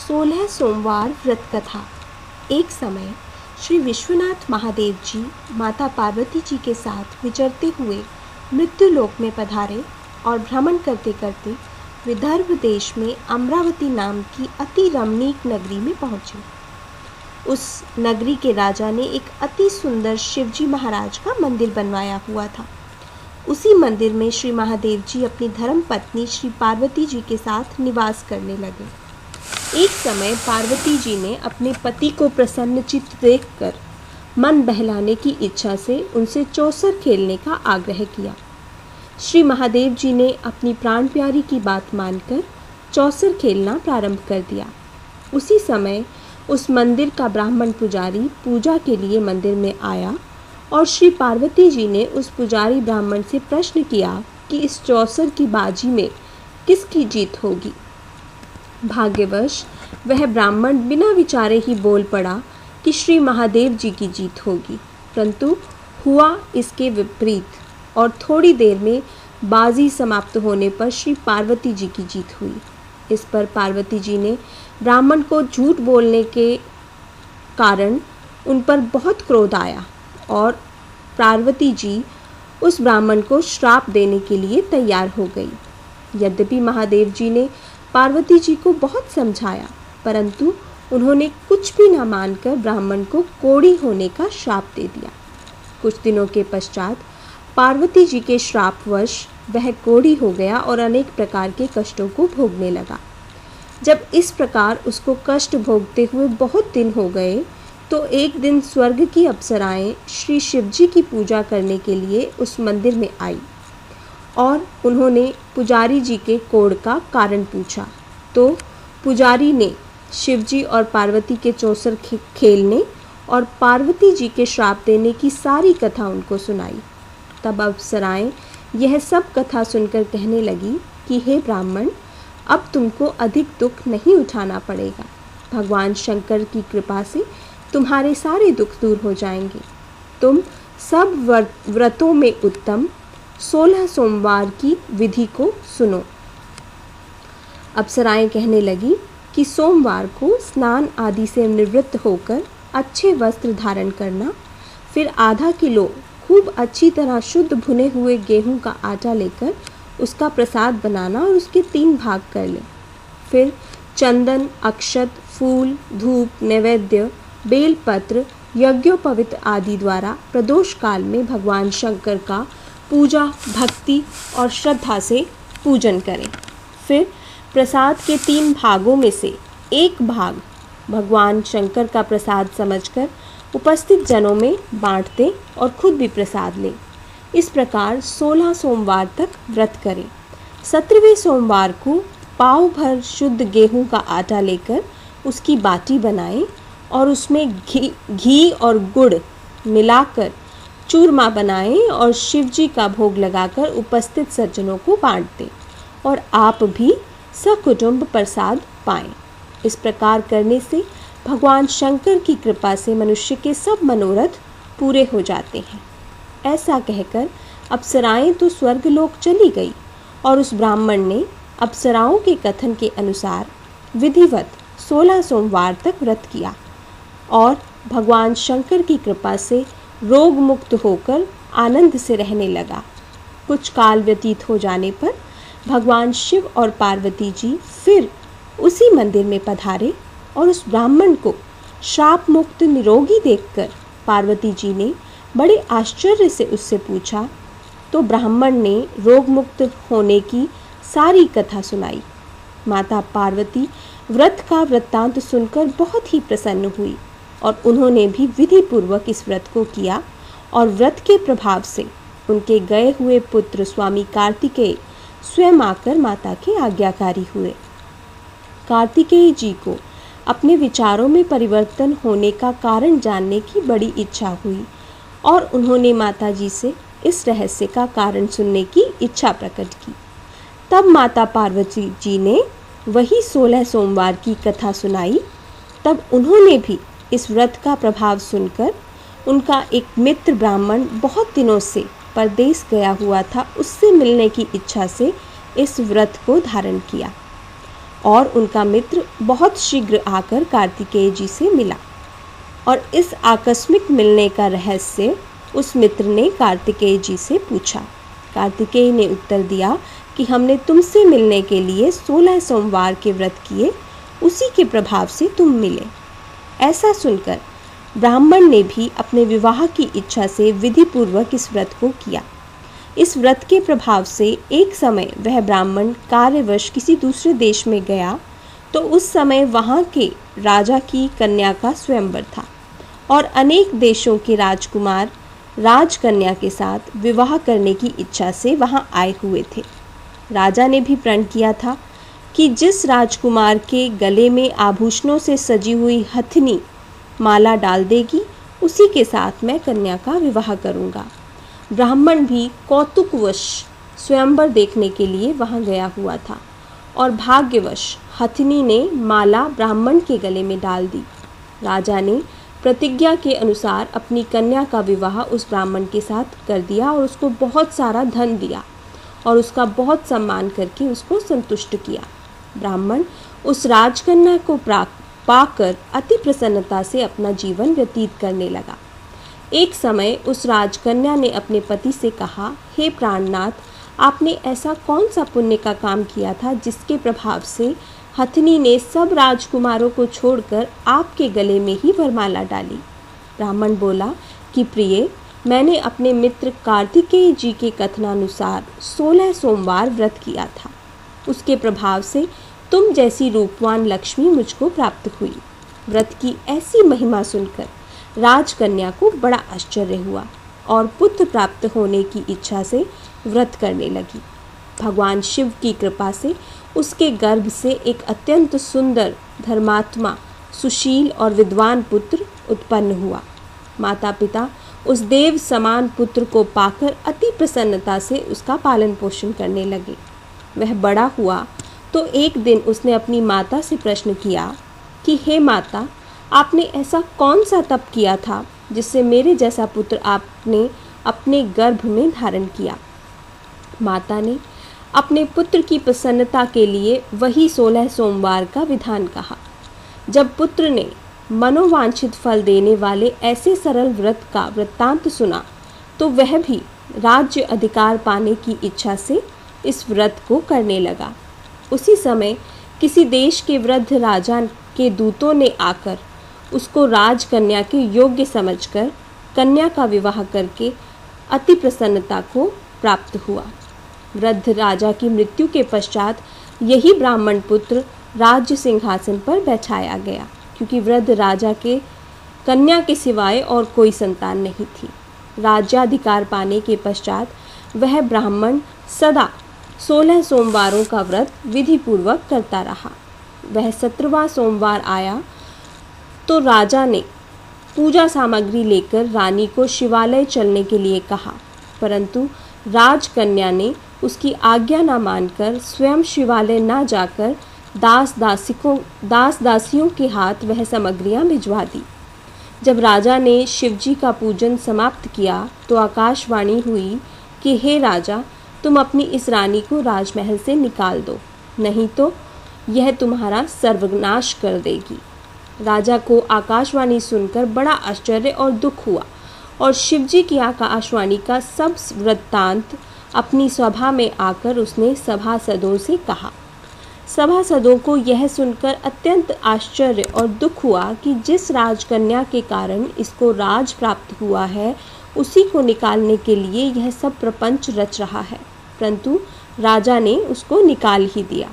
16 सोमवार व्रत कथा। एक समय श्री विश्वनाथ महादेव जी माता पार्वती जी के साथ विचरते हुए मृत्युलोक में पधारे और भ्रमण करते करते विदर्भ देश में अमरावती नाम की अति रमणीक नगरी में पहुँचे। उस नगरी के राजा ने एक अति सुंदर शिवजी महाराज का मंदिर बनवाया हुआ था। उसी मंदिर में श्री महादेव जी अपनी धर्म पत्नी श्री पार्वती जी के साथ निवास करने लगे। एक समय पार्वती जी ने अपने पति को प्रसन्नचित्त देखकर मन बहलाने की इच्छा से उनसे चौसर खेलने का आग्रह किया। श्री महादेव जी ने अपनी प्राण प्यारी की बात मानकर चौसर खेलना प्रारंभ कर दिया। उसी समय उस मंदिर का ब्राह्मण पुजारी पूजा के लिए मंदिर में आया और श्री पार्वती जी ने उस पुजारी ब्राह्मण से प्रश्न किया कि इस चौसर की बाजी में किसकी जीत होगी। भाग्यवश वह ब्राह्मण बिना विचारे ही बोल पड़ा कि श्री महादेव जी की जीत होगी, परंतु हुआ इसके विपरीत और थोड़ी देर में बाजी समाप्त होने पर श्री पार्वती जी की जीत हुई। इस पर पार्वती जी ने ब्राह्मण को झूठ बोलने के कारण उन पर बहुत क्रोध आया और पार्वती जी उस ब्राह्मण को श्राप देने के लिए तैयार हो गई। यद्यपि महादेव जी ने पार्वती जी को बहुत समझाया, परंतु उन्होंने कुछ भी न मानकर ब्राह्मण को कोढ़ी होने का श्राप दे दिया। कुछ दिनों के पश्चात पार्वती जी के श्रापवश वह कोढ़ी हो गया और अनेक प्रकार के कष्टों को भोगने लगा। जब इस प्रकार उसको कष्ट भोगते हुए बहुत दिन हो गए तो एक दिन स्वर्ग की अप्सराएं श्री शिवजी की पूजा करने के लिए उस मंदिर में आई और उन्होंने पुजारी जी के कोढ़ का कारण पूछा। तो पुजारी ने शिवजी और पार्वती के चौसर खेलने और पार्वती जी के श्राप देने की सारी कथा उनको सुनाई। तब अप्सराएं यह सब कथा सुनकर कहने लगी कि हे ब्राह्मण, अब तुमको अधिक दुख नहीं उठाना पड़ेगा। भगवान शंकर की कृपा से तुम्हारे सारे दुख दूर हो जाएंगे। तुम सब व्रतों में उत्तम 16 सोमवार की विधि को सुनो। अप्सराएं कहने लगी कि सोमवार को स्नान आदि से निवृत्त होकर अच्छे वस्त्र धारण करना, फिर आधा किलो खूब अच्छी तरह शुद्ध भुने हुए गेहूं का आटा लेकर उसका प्रसाद बनाना और उसके 3 भाग कर लें। फिर चंदन, अक्षत, फूल, धूप, नैवेद्य, बेलपत्र, यज्ञोपवीत आदि द्वारा प्रदोष काल में भगवान शंकर का पूजा, भक्ति और श्रद्धा से पूजन करें। फिर प्रसाद के 3 भागों में से एक भाग भगवान शंकर का प्रसाद समझकर उपस्थित जनों में बांट दें और खुद भी प्रसाद लें। इस प्रकार 16 सोमवार तक व्रत करें। 17वें सोमवार को पाव भर शुद्ध गेहूं का आटा लेकर उसकी बाटी बनाएं और उसमें घी और गुड़ मिलाकर चूरमा बनाएं और शिवजी का भोग लगाकर उपस्थित सज्जनों को बांट दें और आप भी सकुटुंब प्रसाद पाएं। इस प्रकार करने से भगवान शंकर की कृपा से मनुष्य के सब मनोरथ पूरे हो जाते हैं। ऐसा कहकर अप्सराएं तो स्वर्गलोक चली गई और उस ब्राह्मण ने अप्सराओं के कथन के अनुसार विधिवत 16 सोमवार तक व्रत किया और भगवान शंकर की कृपा से रोग मुक्त होकर आनंद से रहने लगा। कुछ काल व्यतीत हो जाने पर भगवान शिव और पार्वती जी फिर उसी मंदिर में पधारे और उस ब्राह्मण को श्राप मुक्त निरोगी देखकर पार्वती जी ने बड़े आश्चर्य से उससे पूछा। तो ब्राह्मण ने रोग मुक्त होने की सारी कथा सुनाई। माता पार्वती व्रत का वृत्तांत सुनकर बहुत ही प्रसन्न हुई और उन्होंने भी विधि पूर्वक इस व्रत को किया और व्रत के प्रभाव से उनके गए हुए पुत्र स्वामी कार्तिकेय स्वयं आकर माता के आज्ञाकारी हुए। कार्तिकेय जी को अपने विचारों में परिवर्तन होने का कारण जानने की बड़ी इच्छा हुई और उन्होंने माता जी से इस रहस्य का कारण सुनने की इच्छा प्रकट की। तब माता पार्वती जी ने वही 16 सोमवार की कथा सुनाई। तब उन्होंने भी इस व्रत का प्रभाव सुनकर उनका एक मित्र ब्राह्मण बहुत दिनों से परदेश गया हुआ था, उससे मिलने की इच्छा से इस व्रत को धारण किया। और उनका मित्र बहुत शीघ्र आकर कार्तिकेय जी से मिला और इस आकस्मिक मिलने का रहस्य उस मित्र ने कार्तिकेय जी से पूछा। कार्तिकेय ने उत्तर दिया कि हमने तुमसे मिलने के लिए 16 सोमवार के व्रत किए, उसी के प्रभाव से तुम मिले। ऐसा सुनकर ब्राह्मण ने भी अपने विवाह की इच्छा से विधिपूर्वक इस व्रत को किया। इस व्रत के प्रभाव से एक समय वह ब्राह्मण कार्यवश किसी दूसरे देश में गया तो उस समय वहाँ के राजा की कन्या का स्वयंवर था और अनेक देशों के राजकुमार राजकन्या के साथ विवाह करने की इच्छा से वहाँ आए हुए थे। राजा ने भी प्रण किया था कि जिस राजकुमार के गले में आभूषणों से सजी हुई हथनी माला डाल देगी, उसी के साथ मैं कन्या का विवाह करूँगा। ब्राह्मण भी कौतुकवश स्वयंवर देखने के लिए वहाँ गया हुआ था और भाग्यवश हथनी ने माला ब्राह्मण के गले में डाल दी। राजा ने प्रतिज्ञा के अनुसार अपनी कन्या का विवाह उस ब्राह्मण के साथ कर दिया और उसको बहुत सारा धन दिया और उसका बहुत सम्मान करके उसको संतुष्ट किया। ब्राह्मण उस राजकन्या को पाकर अति प्रसन्नता से अपना जीवन व्यतीत करने लगा। एक समय उस राजकन्या ने अपने पति से कहा, हे प्राणनाथ, आपने ऐसा कौन सा पुण्य का काम किया था जिसके प्रभाव से हथनी ने सब राजकुमारों को छोड़कर आपके गले में ही वरमाला डाली। ब्राह्मण बोला कि प्रिय, मैंने अपने मित्र कार्तिकेय जी के कथनानुसार 16 सोमवार व्रत किया था। उसके प्रभाव से तुम जैसी रूपवान लक्ष्मी मुझको प्राप्त हुई। व्रत की ऐसी महिमा सुनकर राजकन्या को बड़ा आश्चर्य हुआ और पुत्र प्राप्त होने की इच्छा से व्रत करने लगी। भगवान शिव की कृपा से उसके गर्भ से एक अत्यंत सुंदर, धर्मात्मा, सुशील और विद्वान पुत्र उत्पन्न हुआ। माता पिता उस देव समान पुत्र को पाकर अति प्रसन्नता से उसका पालन पोषण करने लगे। वह बड़ा हुआ तो एक दिन उसने अपनी माता से प्रश्न किया कि हे माता, आपने ऐसा कौन सा तप किया था जिससे मेरे जैसा पुत्र आपने अपने गर्भ में धारण किया। माता ने अपने पुत्र की प्रसन्नता के लिए वही 16 सोमवार का विधान कहा। जब पुत्र ने मनोवांछित फल देने वाले ऐसे सरल व्रत का वृत्तांत सुना तो वह भी राज्य अधिकार पाने की इच्छा से इस व्रत को करने लगा। उसी समय किसी देश के वृद्ध राजा के दूतों ने आकर उसको राजकन्या के योग्य समझकर कन्या का विवाह करके अति प्रसन्नता को प्राप्त हुआ। वृद्ध राजा की मृत्यु के पश्चात यही ब्राह्मण पुत्र राज्य सिंहासन पर बैठाया गया, क्योंकि वृद्ध राजा के कन्या के सिवाय और कोई संतान नहीं थी। राज्याधिकार पाने के पश्चात वह ब्राह्मण सदा 16 सोमवारों का व्रत विधिपूर्वक करता रहा। वह 17वां सोमवार आया तो राजा ने पूजा सामग्री लेकर रानी को शिवालय चलने के लिए कहा, परंतु राजकन्या ने उसकी आज्ञा न मानकर स्वयं शिवालय न जाकर दास दासियों के हाथ वह सामग्रियां भिजवा दी। जब राजा ने शिवजी का पूजन समाप्त किया तो आकाशवाणी हुई कि हे राजा, तुम अपनी इस रानी को राजमहल से निकाल दो, नहीं तो यह तुम्हारा सर्वनाश कर देगी। राजा को आकाशवाणी सुनकर बड़ा आश्चर्य और दुख हुआ और शिवजी की आकाशवाणी का सब वृत्तांत अपनी सभा में आकर उसने सभासदों से कहा। सभासदों को यह सुनकर अत्यंत आश्चर्य और दुख हुआ कि जिस राजकन्या के कारण इसको राज प्राप्त हुआ है, उसी को निकालने के लिए यह सब प्रपंच रच रहा है, परंतु राजा ने उसको निकाल ही दिया।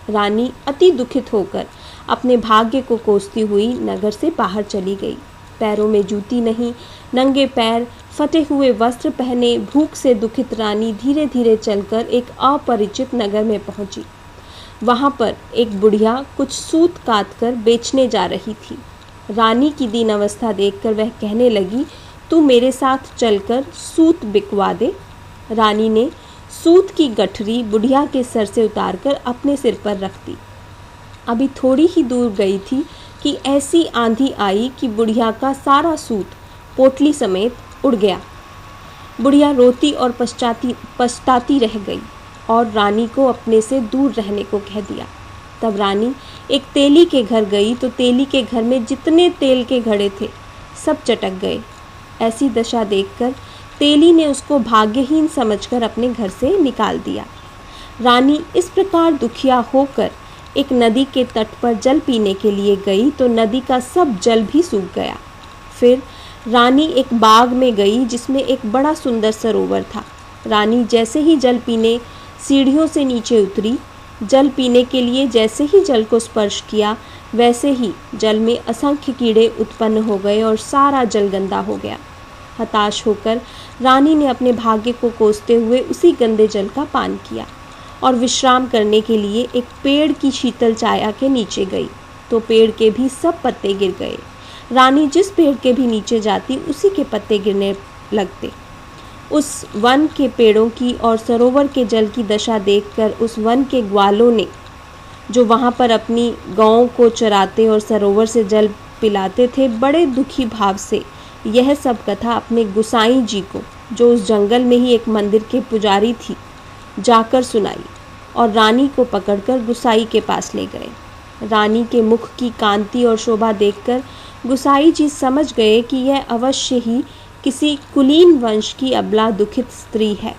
रानी अति दुखित होकर अपने भाग्य को कोसती हुई नगर से बाहर चली गई। पैरों में जूती नहीं, नंगे पैर, फटे हुए वस्त्र पहने भूख से दुखित रानी धीरे धीरे चलकर एक अपरिचित नगर में पहुंची। वहां पर एक बुढ़िया कुछ सूत काट कर बेचने जा रही थी। रानी की दीन अवस्था देखकर वह कहने लगी, तू मेरे साथ चलकर सूत बिकवा दे। रानी ने सूत की गठरी बुढ़िया के सर से उतारकर अपने सिर पर रख दी। अभी थोड़ी ही दूर गई थी कि ऐसी आंधी आई कि बुढ़िया का सारा सूत पोटली समेत उड़ गया। बुढ़िया रोती और पछताती रह गई और रानी को अपने से दूर रहने को कह दिया। तब रानी एक तेली के घर गई तो तेली के घर में जितने तेल के घड़े थे सब चटक गए। ऐसी दशा देखकर तेली ने उसको भाग्यहीन समझकर अपने घर से निकाल दिया। रानी इस प्रकार दुखिया होकर एक नदी के तट पर जल पीने के लिए गई तो नदी का सब जल भी सूख गया। फिर रानी एक बाग में गई जिसमें एक बड़ा सुंदर सरोवर था। रानी जैसे ही जल पीने सीढ़ियों से नीचे उतरी, जल पीने के लिए जैसे ही जल को स्पर्श किया वैसे ही जल में असंख्य कीड़े उत्पन्न हो गए और सारा जल गंदा हो गया। हताश होकर रानी ने अपने भाग्य को कोसते हुए उसी गंदे जल का पान किया और विश्राम करने के लिए एक पेड़ की शीतल छाया के नीचे गई तो पेड़ के भी सब पत्ते गिर गए। रानी जिस पेड़ के भी नीचे जाती उसी के पत्ते गिरने लगते। उस वन के पेड़ों की और सरोवर के जल की दशा देखकर उस वन के ग्वालों ने, जो वहाँ पर अपनी गायों को चराते और सरोवर से जल पिलाते थे, बड़े दुखी भाव से यह सब कथा अपने गुसाई जी को, जो उस जंगल में ही एक मंदिर के पुजारी थी, जाकर सुनाई और रानी को पकड़कर गुसाई के पास ले गए। रानी के मुख की कांति और शोभा देखकर गुसाई जी समझ गए कि यह अवश्य ही किसी कुलीन वंश की अबला दुखित स्त्री है।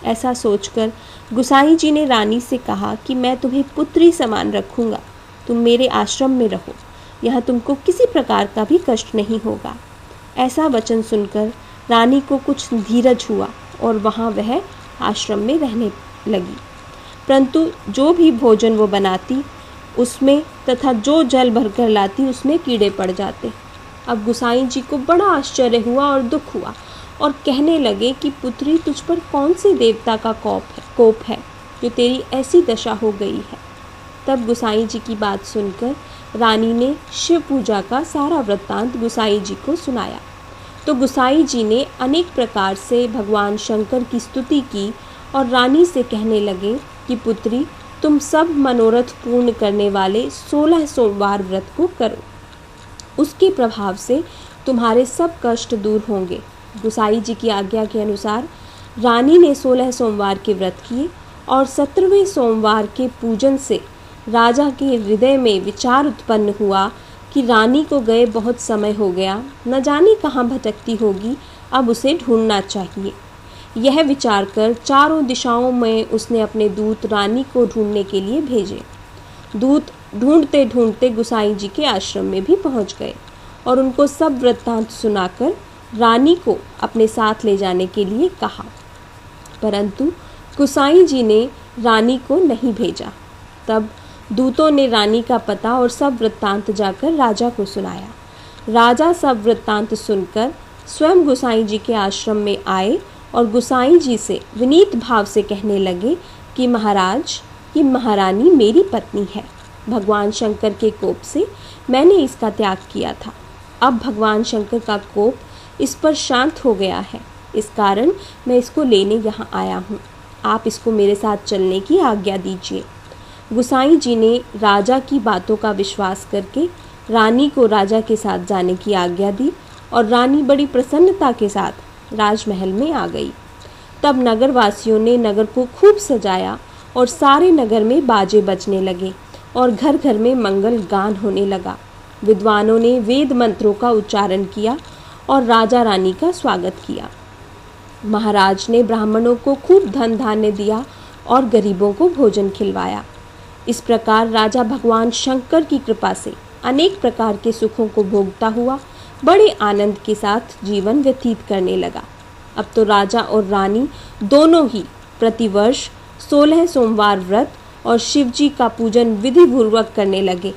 ऐसा सोचकर गुसाई जी ने रानी से कहा कि मैं तुम्हें पुत्री समान रखूँगा, तुम मेरे आश्रम में रहो, यहाँ तुमको किसी प्रकार का भी कष्ट नहीं होगा। ऐसा वचन सुनकर रानी को कुछ धीरज हुआ और वहाँ वह आश्रम में रहने लगी। परंतु जो भी भोजन वो बनाती उसमें तथा जो जल भरकर लाती उसमें कीड़े पड़ जाते। अब गुसाई जी को बड़ा आश्चर्य हुआ और दुख हुआ और कहने लगे कि पुत्री, तुझ पर कौन से देवता का कोप है जो तेरी ऐसी दशा हो गई है। तब गुसाई जी की बात सुनकर रानी ने शिव पूजा का सारा वृत्तांत गुसाई जी को सुनाया। तो गुसाई जी ने अनेक प्रकार से भगवान शंकर की स्तुति की और रानी से कहने लगे कि पुत्री, तुम सब मनोरथ पूर्ण करने वाले 16 सोमवार व्रत को करो, उसके प्रभाव से तुम्हारे सब कष्ट दूर होंगे। गुसाई जी की आज्ञा के अनुसार रानी ने 16 सोमवार के व्रत किए और 17वें सोमवार के पूजन से राजा के हृदय में विचार उत्पन्न हुआ कि रानी को गए बहुत समय हो गया, न जाने कहाँ भटकती होगी, अब उसे ढूंढना चाहिए। यह विचार कर चारों दिशाओं में उसने अपने दूत रानी को ढूंढने के लिए भेजे। दूत ढूंढते ढूंढते गुसाई जी के आश्रम में भी पहुंच गए और उनको सब वृत्तांत सुनाकर रानी को अपने साथ ले जाने के लिए कहा, परंतु गुसाई जी ने रानी को नहीं भेजा। तब दूतों ने रानी का पता और सब वृत्तांत जाकर राजा को सुनाया। राजा सब वृत्तांत सुनकर स्वयं गुसाई जी के आश्रम में आए और गुसाई जी से विनीत भाव से कहने लगे कि महाराज, ये महारानी मेरी पत्नी है। भगवान शंकर के कोप से मैंने इसका त्याग किया था। अब भगवान शंकर का कोप इस पर शांत हो गया है, इस कारण मैं इसको लेने यहाँ आया हूँ। आप इसको मेरे साथ चलने की आज्ञा दीजिए। गुसाई जी ने राजा की बातों का विश्वास करके रानी को राजा के साथ जाने की आज्ञा दी और रानी बड़ी प्रसन्नता के साथ राजमहल में आ गई। तब नगरवासियों ने नगर को खूब सजाया और सारे नगर में बाजे बजने लगे और घर घर में मंगल गान होने लगा। विद्वानों ने वेद मंत्रों का उच्चारण किया और राजा रानी का स्वागत किया। महाराज ने ब्राह्मणों को खूब धन धान्य दिया और गरीबों को भोजन खिलवाया। इस प्रकार राजा भगवान शंकर की कृपा से अनेक प्रकार के सुखों को भोगता हुआ बड़े आनंद के साथ जीवन व्यतीत करने लगा। अब तो राजा और रानी दोनों ही प्रतिवर्ष 16 सोमवार व्रत और शिव जी का पूजन विधिपूर्वक करने लगे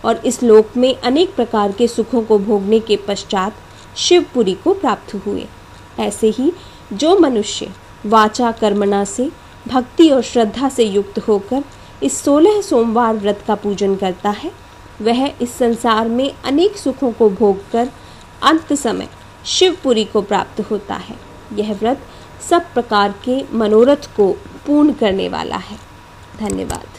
और इस लोक में अनेक प्रकार के सुखों को भोगने के पश्चात शिवपुरी को प्राप्त हुए। ऐसे ही जो मनुष्य वाचा कर्मणा से भक्ति और श्रद्धा से युक्त होकर इस 16 सोमवार व्रत का पूजन करता है, वह इस संसार में अनेक सुखों को भोगकर अंत समय शिवपुरी को प्राप्त होता है। यह व्रत सब प्रकार के मनोरथ को पूर्ण करने वाला है। धन्यवाद।